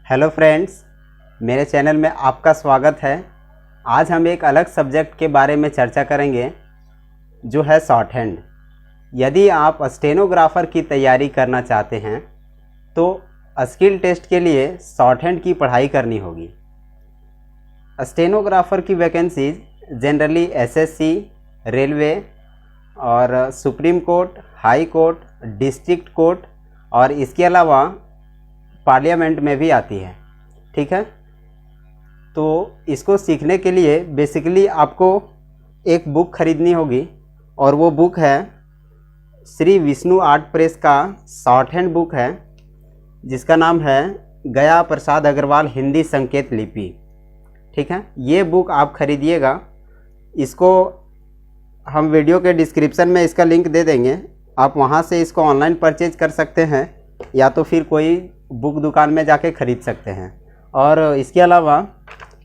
Hello friends, मेरे channel में आपका स्वागत है। आज हम एक अलग सब्जेक्ट के बारे में चर्चा करेंगे जो है शॉर्ट हैंड। यदि आप स्टेनोग्राफर की तैयारी करना चाहते हैं तो स्किल टेस्ट के लिए शॉर्ट हैंड की पढ़ाई करनी होगी। स्टेनोग्राफर की वैकेंसीज जनरली एसएससी, रेलवे और supreme court, high court, district court और इसके अलावा पार्लियामेंट में भी आती है। ठीक है, तो इसको सीखने के लिए बेसिकली आपको एक बुक खरीदनी होगी और वो बुक है श्री विष्णु आर्ट प्रेस का शॉर्ट हैंड बुक है जिसका नाम है गया प्रसाद अग्रवाल हिंदी संकेत लिपि। ठीक है, ये बुक आप खरीदिएगा। इसको हम वीडियो के डिस्क्रिप्शन में इसका लिंक दे देंगे, आप वहाँ से इसको ऑनलाइन परचेज कर सकते हैं या तो फिर कोई बुक दुकान में जाके ख़रीद सकते हैं। और इसके अलावा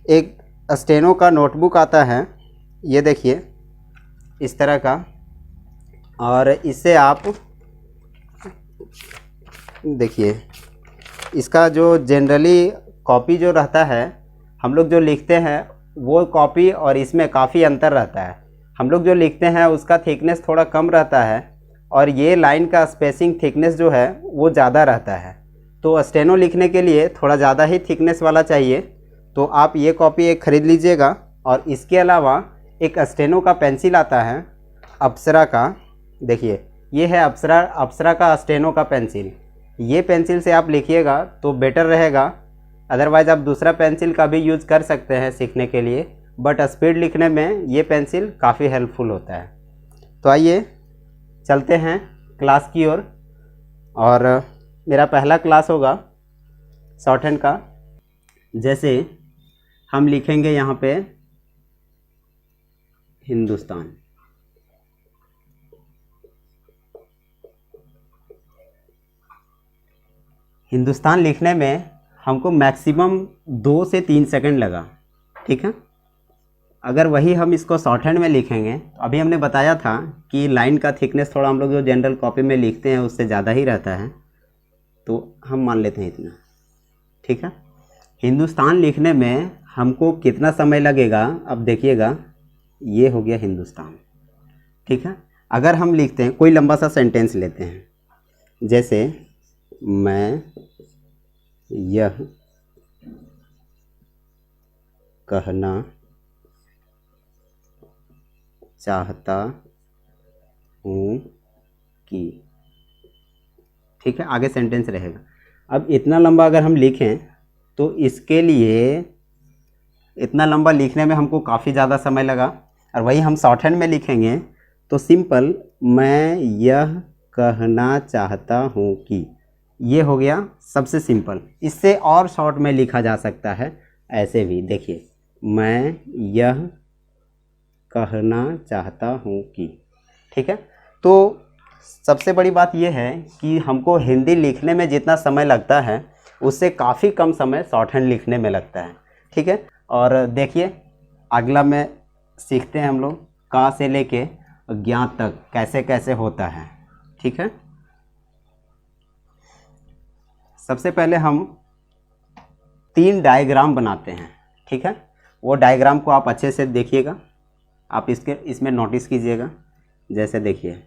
एक स्टेनो का नोटबुक आता है, ये देखिए इस तरह का, और इससे आप देखिए इसका जो जनरली कॉपी जो रहता है, हम लोग जो लिखते हैं वो कॉपी और इसमें काफ़ी अंतर रहता है। हम लोग जो लिखते हैं उसका थिकनेस थोड़ा कम रहता है और ये लाइन का स्पेसिंग थिकनेस जो है वो ज़्यादा रहता है। तो स्टेनो लिखने के लिए थोड़ा ज़्यादा ही थिकनेस वाला चाहिए, तो आप ये कॉपी एक ख़रीद लीजिएगा। और इसके अलावा एक स्टेनो का पेंसिल आता है अप्सरा का, देखिए ये है अप्सरा का स्टेनो का पेंसिल। ये पेंसिल से आप लिखिएगा तो बेटर रहेगा, अदरवाइज़ आप दूसरा पेंसिल का भी यूज़ कर सकते हैं सीखने के लिए, बट स्पीड लिखने में ये पेंसिल काफ़ी हेल्पफुल होता है। तो आइए चलते हैं क्लास की ओर। और मेरा पहला क्लास होगा शॉर्ट हैंड का। जैसे हम लिखेंगे यहाँ पे हिंदुस्तान, हिंदुस्तान लिखने में हमको मैक्सिमम 2 से 3 सेकंड लगा। ठीक है, अगर वही हम इसको शॉर्ट हैंड में लिखेंगे तो अभी हमने बताया था कि लाइन का थिकनेस थोड़ा हम लोग जो जनरल कॉपी में लिखते हैं उससे ज़्यादा ही रहता है, तो हम मान लेते हैं इतना। ठीक है, हिंदुस्तान लिखने में हमको कितना समय लगेगा, अब देखिएगा ये हो गया हिंदुस्तान। ठीक है, अगर हम लिखते हैं कोई लंबा सा सेंटेंस लेते हैं, जैसे मैं यह कहना चाहता हूँ कि, ठीक है, आगे सेंटेंस रहेगा। अब इतना लंबा अगर हम लिखें तो इसके लिए इतना लंबा लिखने में हमको काफ़ी ज़्यादा समय लगा, और वही हम शॉर्ट हैंड में लिखेंगे तो सिंपल मैं यह कहना चाहता हूँ कि, ये हो गया सबसे सिंपल। इससे और शॉर्ट में लिखा जा सकता है ऐसे भी, देखिए मैं यह कहना चाहता हूँ कि। ठीक है, तो सबसे बड़ी बात यह है कि हमको हिंदी लिखने में जितना समय लगता है उससे काफ़ी कम समय शॉर्ट हैंड लिखने में लगता है। ठीक है, और देखिए अगला में सीखते हैं हम लोग का से लेके ज्ञात तक कैसे कैसे होता है। ठीक है, सबसे पहले हम 3 डायग्राम बनाते हैं। ठीक है, वो डायग्राम को आप अच्छे से देखिएगा, आप इसमें नोटिस कीजिएगा। जैसे देखिए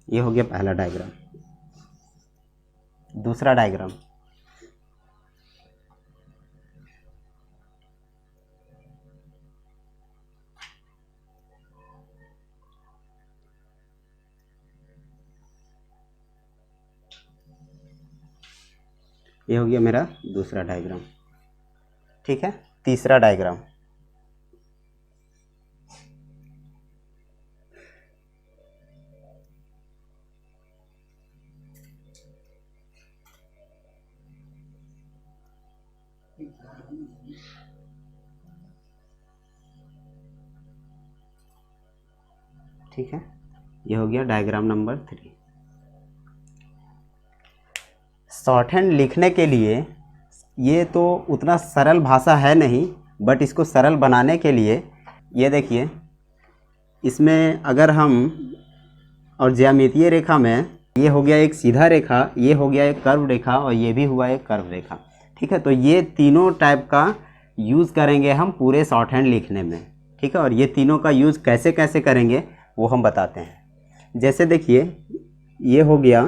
ये हो गया पहला डायग्राम। दूसरा डायग्राम, ये हो गया मेरा दूसरा डायग्राम। ठीक है, तीसरा डायग्राम, ठीक है, ये हो गया डायग्राम नंबर 3। शॉर्ट हैंड लिखने के लिए ये तो उतना सरल भाषा है नहीं, बट इसको सरल बनाने के लिए ये देखिए इसमें अगर हम और ज्यामितीय रेखा में ये हो गया एक सीधा रेखा, ये हो गया एक कर्व रेखा और ये भी हुआ एक कर्व रेखा। ठीक है, तो ये तीनों टाइप का यूज़ करेंगे हम पूरे शॉर्ट हैंड लिखने में। ठीक है, और ये तीनों का यूज़ कैसे कैसे करेंगे वो हम बताते हैं। जैसे देखिए ये हो गया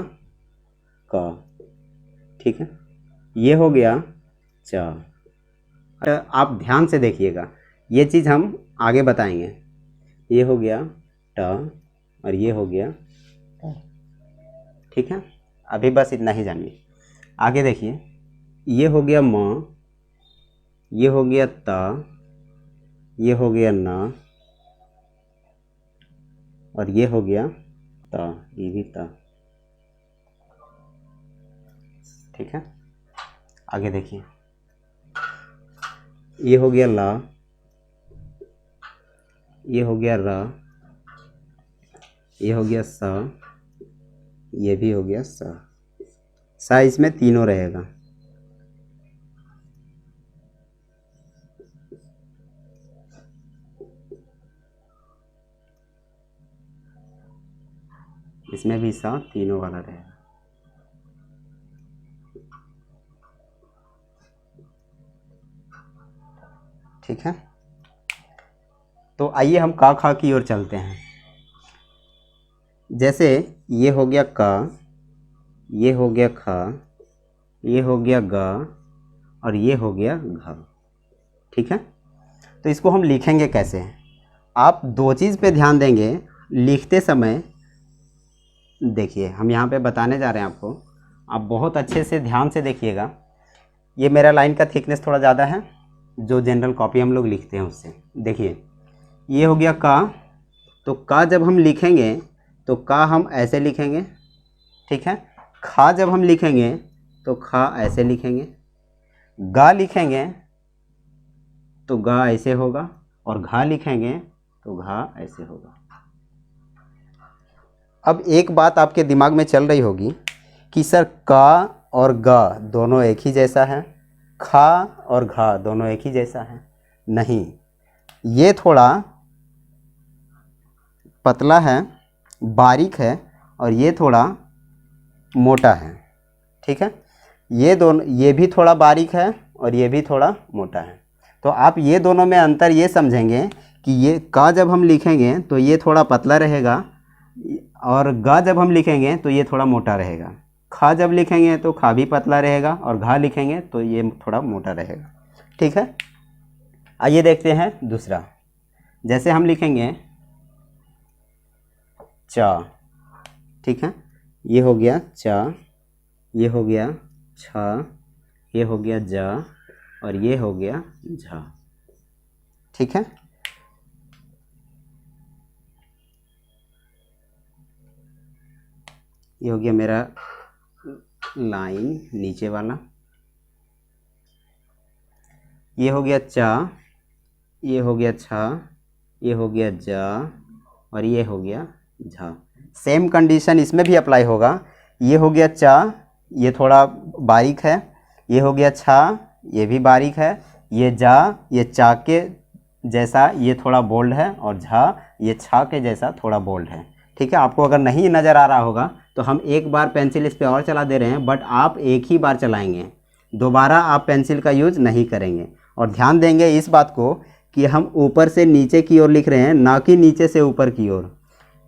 का, ठीक है, ये हो गया चा। आप ध्यान से देखिएगा, ये चीज़ हम आगे बताएंगे। ये हो गया ट और ये हो गया ट। ठीक है, अभी बस इतना ही जानिए। आगे देखिए, ये हो गया म, ये हो गया त, ये हो गया न और ये हो गया त, ये भी त। ठीक है, आगे देखिए, ये हो गया ला, ये हो गया र, ये हो गया स, ये भी हो गया स। सा इसमें तीनों रहेगा। इसमें भी सा तीनों वाला रहेगा। ठीक है, तो आइए हम का खा की ओर चलते हैं। जैसे ये हो गया का, ये हो गया खा, ये हो गया गा और ये हो गया घा। ठीक है, तो इसको हम लिखेंगे कैसे? आप दो चीज़ पे ध्यान देंगे लिखते समय। देखिए हम यहाँ पे बताने जा रहे हैं आपको, आप बहुत अच्छे से ध्यान से देखिएगा। ये मेरा लाइन का थिकनेस थोड़ा ज़्यादा है, जो जनरल कॉपी हम लोग लिखते हैं उससे। देखिए ये हो गया का, तो का जब हम लिखेंगे तो का हम ऐसे लिखेंगे। ठीक है, खा जब हम लिखेंगे तो खा ऐसे लिखेंगे। गा लिखेंगे तो गा ऐसे होगा और घा लिखेंगे तो घा ऐसे होगा। अब एक बात आपके दिमाग में चल रही होगी कि सर का और गा दोनों एक ही जैसा है, खा और घा दोनों एक ही जैसा है। नहीं, ये थोड़ा पतला है, बारीक है और ये थोड़ा मोटा है। ठीक है, ये दोनों, ये भी थोड़ा बारीक है और ये भी थोड़ा मोटा है। तो आप ये दोनों में अंतर ये समझेंगे कि ये का जब हम लिखेंगे तो ये थोड़ा पतला रहेगा और गा जब हम लिखेंगे तो ये थोड़ा मोटा रहेगा। खा जब लिखेंगे तो खा भी पतला रहेगा और घा लिखेंगे तो ये थोड़ा मोटा रहेगा। ठीक है, आइए देखते हैं दूसरा। जैसे हम लिखेंगे चा। ठीक है, ये हो गया चा, ये हो गया छा, ये हो गया जा और ये हो गया झा। ठीक है, ये हो गया मेरा लाइन नीचे वाला। ये हो गया चा, ये हो गया छा, ये हो गया जा और ये हो गया झा। सेम कंडीशन इसमें भी अप्लाई होगा। ये हो गया चा, ये थोड़ा बारीक है, ये हो गया छा, ये भी बारीक है, ये जा, ये चा के जैसा ये थोड़ा बोल्ड है और झा ये छा के जैसा थोड़ा बोल्ड है। ठीक है, आपको अगर नहीं नज़र आ रहा होगा तो हम एक बार पेंसिल इस पे और चला दे रहे हैं, बट आप एक ही बार चलाएंगे, दोबारा आप पेंसिल का यूज़ नहीं करेंगे। और ध्यान देंगे इस बात को कि हम ऊपर से नीचे की ओर लिख रहे हैं, ना कि नीचे से ऊपर की ओर।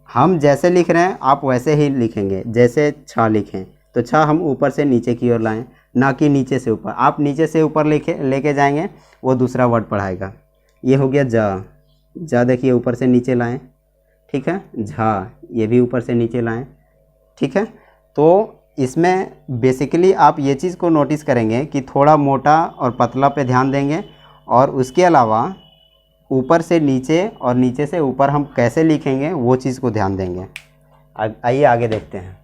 हम जैसे लिख रहे हैं आप वैसे ही लिखेंगे। जैसे छा लिखें तो छा हम ऊपर से नीचे की ओर लाएं, ना कि नीचे से ऊपर। आप नीचे से ऊपर लेके जाएंगे वो दूसरा वर्ड पढ़ाएगा। ये हो गया जा, जा देखिए ऊपर से नीचे लाएं। ठीक है, झा ये भी ऊपर से नीचे लाएं। ठीक है, तो इसमें बेसिकली आप ये चीज़ को नोटिस करेंगे कि थोड़ा मोटा और पतला पे ध्यान देंगे, और उसके अलावा ऊपर से नीचे और नीचे से ऊपर हम कैसे लिखेंगे वो चीज़ को ध्यान देंगे। आइए आगे देखते हैं।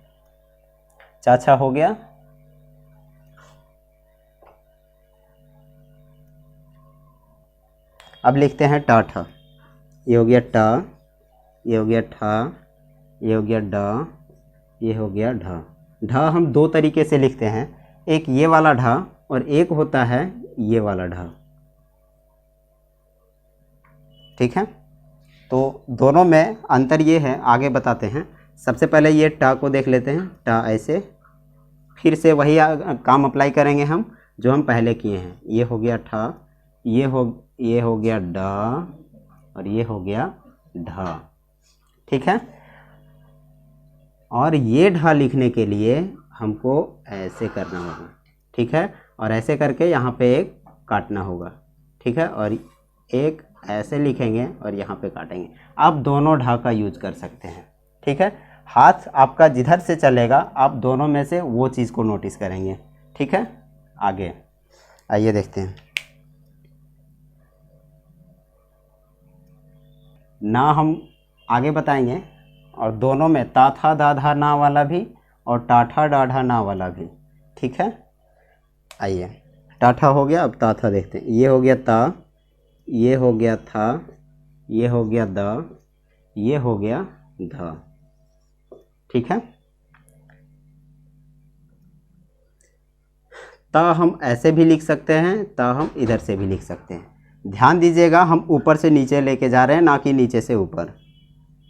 चाचा हो गया, अब लिखते हैं टा ठा। ये हो गया टा, ये हो गया ठा, ये हो गया डा, ये हो गया ढा। ढा हम दो तरीके से लिखते हैं, एक ये वाला ढा और एक होता है ये वाला ढा। ठीक है, तो दोनों में अंतर ये है, आगे बताते हैं। सबसे पहले ये टा को देख लेते हैं, टा ऐसे, फिर से वही काम अप्लाई करेंगे हम जो हम पहले किए हैं। ये हो गया ठा, ये हो गया डा, और ये हो गया ढा, ठीक है। और ये ढा लिखने के लिए हमको ऐसे करना होगा, ठीक है, और ऐसे करके यहाँ पे एक काटना होगा, ठीक है, और एक ऐसे लिखेंगे और यहाँ पे काटेंगे। आप दोनों ढा का यूज कर सकते हैं, ठीक है। हाथ आपका जिधर से चलेगा आप दोनों में से वो चीज़ को नोटिस करेंगे, ठीक है। आगे आइए देखते हैं। ना हम आगे बताएंगे, और दोनों में ता था दा धा ना वाला भी और टाठा डाढ़ा ना वाला भी, ठीक है। आइए, टाठा हो गया, अब ता था देखते हैं। ये हो गया ता, ये हो गया था, ये हो गया दा, ये हो गया धा, ठीक है। ता हम ऐसे भी लिख सकते हैं, ता हम इधर से भी लिख सकते हैं। ध्यान दीजिएगा, हम ऊपर से नीचे लेके जा रहे हैं, ना कि नीचे से ऊपर,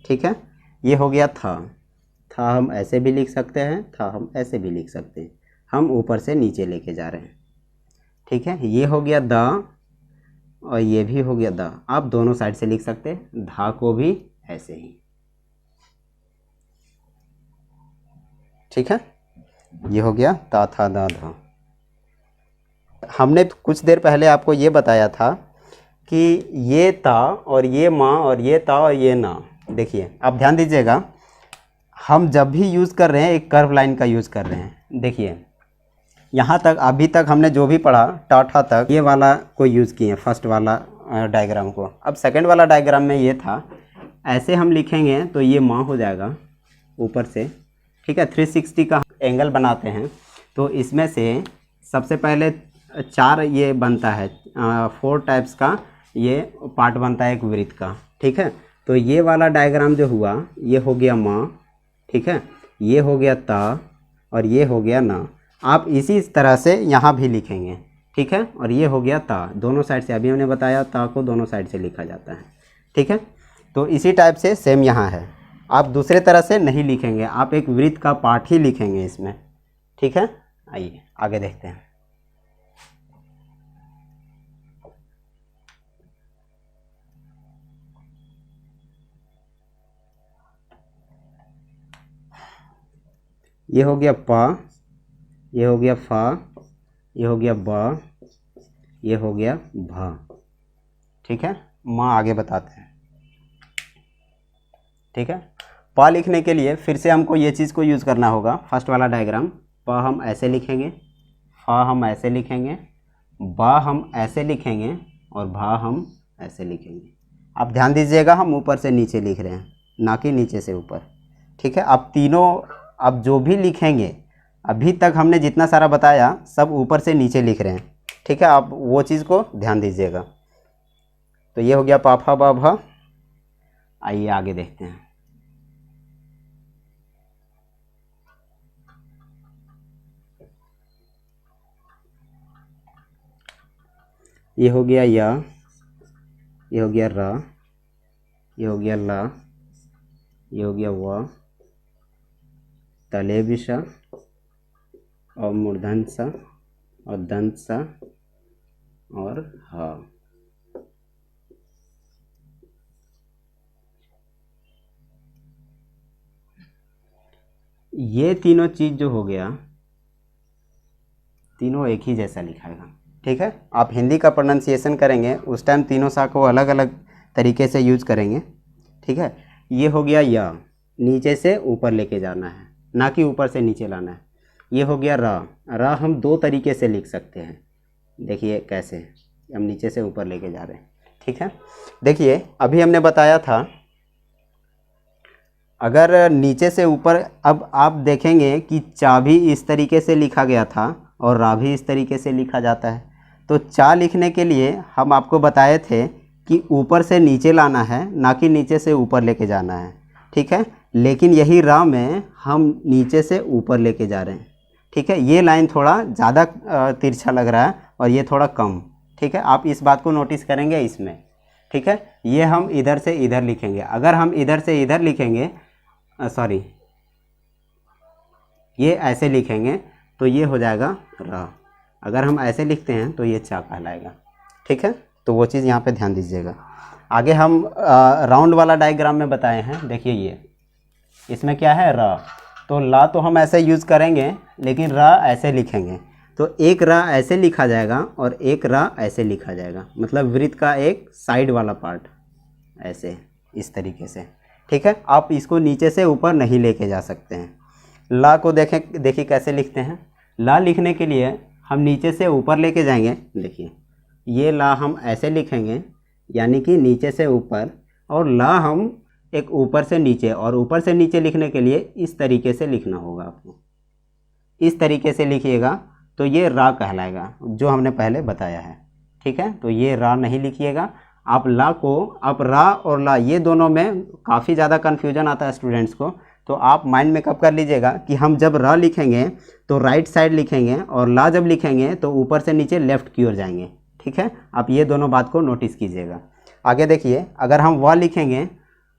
ठीक है। ये हो गया था हम ऐसे भी लिख सकते हैं, था हम ऐसे भी लिख सकते हैं, हम ऊपर से नीचे लेके जा रहे हैं, ठीक है। ये हो गया दा, और ये भी हो गया दा। आप दोनों साइड से लिख सकते हैं, धा को भी ऐसे ही, ठीक है। ये हो गया ता था दा धा। हमने कुछ देर पहले आपको ये बताया था कि ये ता और ये माँ और ये ता और ये ना, देखिए आप ध्यान दीजिएगा, हम जब भी यूज़ कर रहे हैं एक कर्व लाइन का यूज़ कर रहे हैं। देखिए यहाँ तक अभी तक हमने जो भी पढ़ा टाठा तक, ये वाला को यूज़ किए, फर्स्ट वाला डायग्राम को। अब सेकंड वाला डायग्राम में ये था, ऐसे हम लिखेंगे तो ये माँ हो जाएगा ऊपर से, ठीक है। 360 का एंगल बनाते हैं, तो इसमें से सबसे पहले 4 ये बनता है, 4 टाइप्स का ये पार्ट बनता है एक वृत्त का, ठीक है। तो ये वाला डायग्राम जो हुआ, ये हो गया माँ, ठीक है, ये हो गया ता, और ये हो गया ना। आप इसी तरह से यहाँ भी लिखेंगे, ठीक है। और ये हो गया ता, दोनों साइड से, अभी हमने बताया ता को दोनों साइड से लिखा जाता है, ठीक है। तो इसी टाइप से सेम यहाँ है, आप दूसरे तरह से नहीं लिखेंगे, आप एक वृत्त का पार्ट ही लिखेंगे इसमें, ठीक है। आइए आगे देखते हैं। ये हो गया पा, ये हो गया फा, ये हो गया बा, ये हो गया भा, ठीक है। माँ आगे बताते हैं, ठीक है। पा लिखने के लिए फिर से हमको ये चीज़ को यूज़ करना होगा, फर्स्ट वाला डायग्राम। पा हम ऐसे लिखेंगे, फा हम ऐसे लिखेंगे, बा हम ऐसे लिखेंगे, और भा हम ऐसे लिखेंगे। आप ध्यान दीजिएगा, हम ऊपर से नीचे लिख रहे हैं, ना कि नीचे से ऊपर, ठीक है। आप तीनों, अब जो भी लिखेंगे, अभी तक हमने जितना सारा बताया सब ऊपर से नीचे लिख रहे हैं, ठीक है। आप वो चीज़ को ध्यान दीजिएगा। तो ये हो गया पाफा बा भा। आइए आगे देखते हैं। ये हो गया या, ये हो गया रा, ये हो गया ला, ये हो गया वा, तले विषा और मूर्धन सा और दंत सा और हा। ये तीनों चीज़ जो हो गया, तीनों एक ही जैसा लिखाएगा, ठीक है। आप हिंदी का प्रोनाउंसिएशन करेंगे उस टाइम तीनों सा को अलग अलग तरीके से यूज करेंगे, ठीक है। ये हो गया या, नीचे से ऊपर लेके जाना है, ना कि ऊपर से नीचे लाना है। ये हो गया रा, रा हम 2 तरीके से लिख सकते हैं, देखिए कैसे, हम नीचे से ऊपर लेके जा रहे हैं, ठीक है। देखिए अभी हमने बताया था, अगर नीचे से ऊपर, अब आप देखेंगे कि चा भी इस तरीके से लिखा गया था और रा भी इस तरीके से लिखा जाता है। तो चा लिखने के लिए हम आपको बताए थे कि ऊपर से नीचे लाना है, ना कि नीचे से ऊपर लेके जाना है, ठीक है। लेकिन यही रा में हम नीचे से ऊपर लेके जा रहे हैं, ठीक है। ये लाइन थोड़ा ज़्यादा तिरछा लग रहा है और ये थोड़ा कम, ठीक है। आप इस बात को नोटिस करेंगे इसमें, ठीक है, ये हम इधर से इधर लिखेंगे। अगर हम इधर से इधर लिखेंगे, सॉरी, ये ऐसे लिखेंगे तो ये हो जाएगा र। अगर हम ऐसे लिखते हैं तो ये चा कहलाएगा। ठीक है, तो वो चीज़ यहाँ पे ध्यान दीजिएगा। आगे हम राउंड वाला डायग्राम में बताए हैं, देखिए ये इसमें क्या है र, तो ला तो हम ऐसे यूज़ करेंगे, लेकिन र ऐसे लिखेंगे। तो एक र ऐसे लिखा जाएगा और एक र ऐसे लिखा जाएगा, मतलब वृत्त का एक साइड वाला पार्ट ऐसे, इस तरीके से। ठीक है, आप इसको नीचे से ऊपर नहीं लेके जा सकते हैं। ला को देखिए कैसे लिखते हैं। ला लिखने के लिए हम नीचे से ऊपर लेके जाएंगे। देखिए ये ला हम ऐसे लिखेंगे, यानी कि नीचे से ऊपर, और ला हम एक ऊपर से नीचे, और ऊपर से नीचे लिखने के लिए इस तरीके से लिखना होगा आपको। इस तरीके से लिखिएगा तो ये रा कहलाएगा, जो हमने पहले बताया है। ठीक है, तो ये रा नहीं लिखिएगा आप। ला को आप रा और ला ये दोनों में काफ़ी ज़्यादा कन्फ्यूजन आता है स्टूडेंट्स को, तो आप माइंड में कब कर लीजिएगा कि हम जब रा लिखेंगे तो राइट साइड लिखेंगे, और ला जब लिखेंगे तो ऊपर से नीचे लेफ़्ट की ओर जाएंगे। ठीक है, आप ये दोनों बात को नोटिस कीजिएगा। आगे देखिए, अगर हम वाह लिखेंगे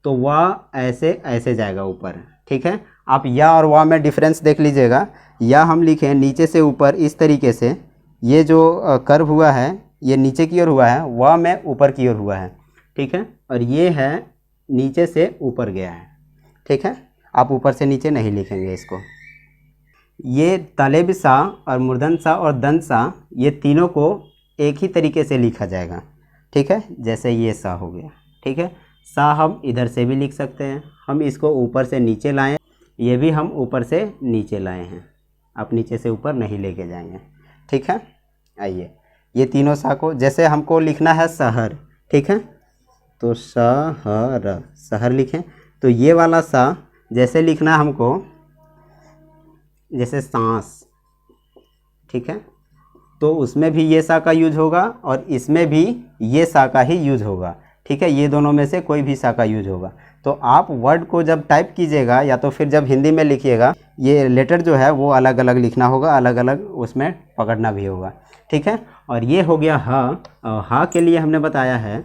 तो वाह ऐसे ऐसे जाएगा ऊपर। ठीक है, आप या और वाह में डिफरेंस देख लीजिएगा। या हम लिखें नीचे से ऊपर इस तरीके से, ये जो कर्व हुआ है ये नीचे की ओर हुआ है, वाह में ऊपर की ओर हुआ है। ठीक है, और ये है नीचे से ऊपर गया है। ठीक है, आप ऊपर से नीचे नहीं लिखेंगे इसको। ये तालेब सा और मूर्धन्य सा और दंत सा, ये तीनों को एक ही तरीके से लिखा जाएगा। ठीक है, जैसे ये सा हो गया। ठीक है, सा हम इधर से भी लिख सकते हैं, हम इसको ऊपर से नीचे लाएं, ये भी हम ऊपर से नीचे लाए हैं, आप नीचे से ऊपर नहीं लेके जाएंगे। ठीक है, आइए ये तीनों सा को, जैसे हमको लिखना है शहर। ठीक है, तो शहर, शहर लिखें, तो ये वाला सा जैसे लिखना है हमको, जैसे सांस। ठीक है, तो उसमें भी ये सा का यूज होगा और इसमें भी ये सा का ही यूज होगा। ठीक है, ये दोनों में से कोई भी सा का यूज होगा। तो आप वर्ड को जब टाइप कीजिएगा या तो फिर जब हिंदी में लिखिएगा, ये लेटर जो है वो अलग अलग लिखना होगा, अलग अलग उसमें पकड़ना भी होगा। ठीक है, और ये हो गया हा। और हा के लिए हमने बताया है,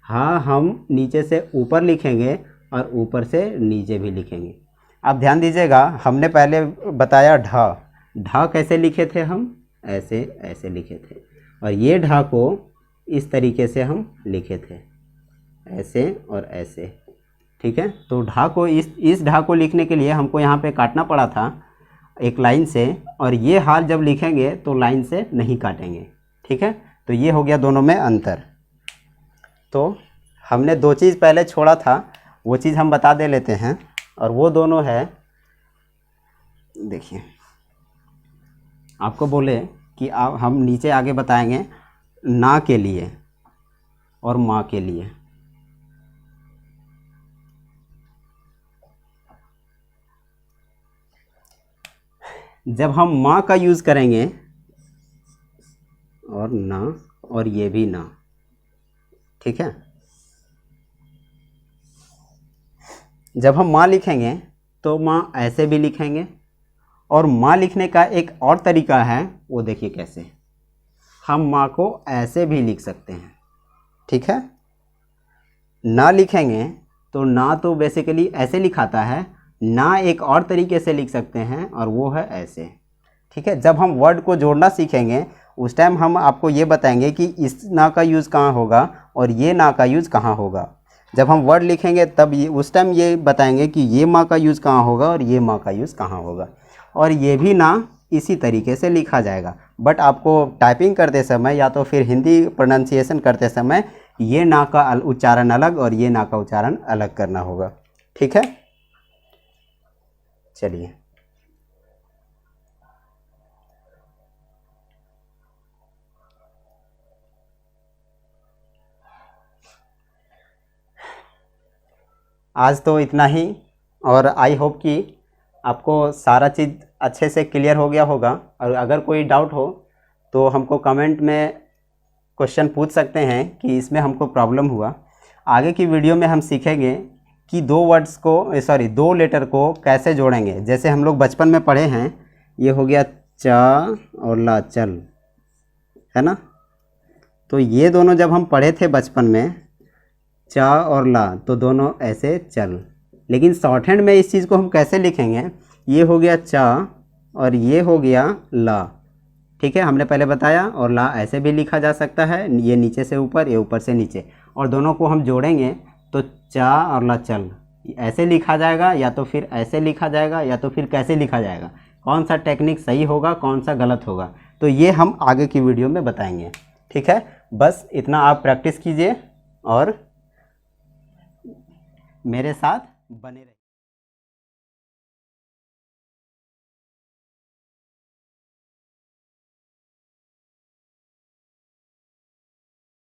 हा हम नीचे से ऊपर लिखेंगे और ऊपर से नीचे भी लिखेंगे। आप ध्यान दीजिएगा, हमने पहले बताया ढा, ढा कैसे लिखे थे हम, ऐसे ऐसे लिखे थे, और ये ढा को इस तरीके से हम लिखे थे, ऐसे और ऐसे। ठीक है, तो ढा को इस ढा को लिखने के लिए हमको यहाँ पे काटना पड़ा था एक लाइन से, और ये हाल जब लिखेंगे तो लाइन से नहीं काटेंगे। ठीक है, तो ये हो गया दोनों में अंतर। तो हमने दो चीज़ पहले छोड़ा था, वो चीज़ हम बता दे लेते हैं, और वो दोनों है, देखिए आपको बोले कि आप, हम नीचे आगे बताएंगे ना के लिए और माँ के लिए। जब हम माँ का यूज़ करेंगे, और ना, और ये भी ना। ठीक है, जब हम माँ लिखेंगे तो माँ ऐसे भी लिखेंगे, और माँ लिखने का एक और तरीका है, वो देखिए कैसे। हम माँ को ऐसे भी लिख सकते हैं। ठीक है, ना लिखेंगे तो ना तो बेसिकली ऐसे लिखाता है, ना एक और तरीके से लिख सकते हैं, और वो है ऐसे। ठीक है, जब हम वर्ड को जोड़ना सीखेंगे उस टाइम हम आपको ये बताएंगे कि इस ना का यूज़ कहाँ होगा और ये ना का यूज़ कहाँ होगा। जब हम वर्ड लिखेंगे तब ये उस टाइम ये बताएंगे कि ये माँ का यूज़ कहाँ होगा और ये माँ का यूज़ कहाँ होगा, और ये भी ना इसी तरीके से लिखा जाएगा। बट आपको टाइपिंग करते समय या तो फिर हिंदी प्रोनाउंसिएशन करते समय ये ना का उच्चारण अलग और ये ना का उच्चारण अलग करना होगा। ठीक है, चलिए आज तो इतना ही, और आई होप कि आपको सारा चीज़ अच्छे से क्लियर हो गया होगा। और अगर कोई डाउट हो तो हमको कमेंट में क्वेश्चन पूछ सकते हैं कि इसमें हमको प्रॉब्लम हुआ। आगे की वीडियो में हम सीखेंगे कि दो लेटर को कैसे जोड़ेंगे। जैसे हम लोग बचपन में पढ़े हैं, ये हो गया चा और ला, चल, है ना। तो ये दोनों जब हम पढ़े थे बचपन में, चा और ला, तो दोनों ऐसे चल। लेकिन शॉर्ट हैंड में इस चीज़ को हम कैसे लिखेंगे, ये हो गया चा और ये हो गया ला, ठीक है, हमने पहले बताया। और ला ऐसे भी लिखा जा सकता है, ये नीचे से ऊपर, ये ऊपर से नीचे, और दोनों को हम जोड़ेंगे तो चा और ला चल ऐसे लिखा जाएगा, या तो फिर ऐसे लिखा जाएगा, या तो फिर कैसे लिखा जाएगा। कौन सा टेक्निक सही होगा, कौन सा गलत होगा, तो ये हम आगे की वीडियो में बताएंगे, ठीक है। बस इतना आप प्रैक्टिस कीजिए और मेरे साथ बने रहिए।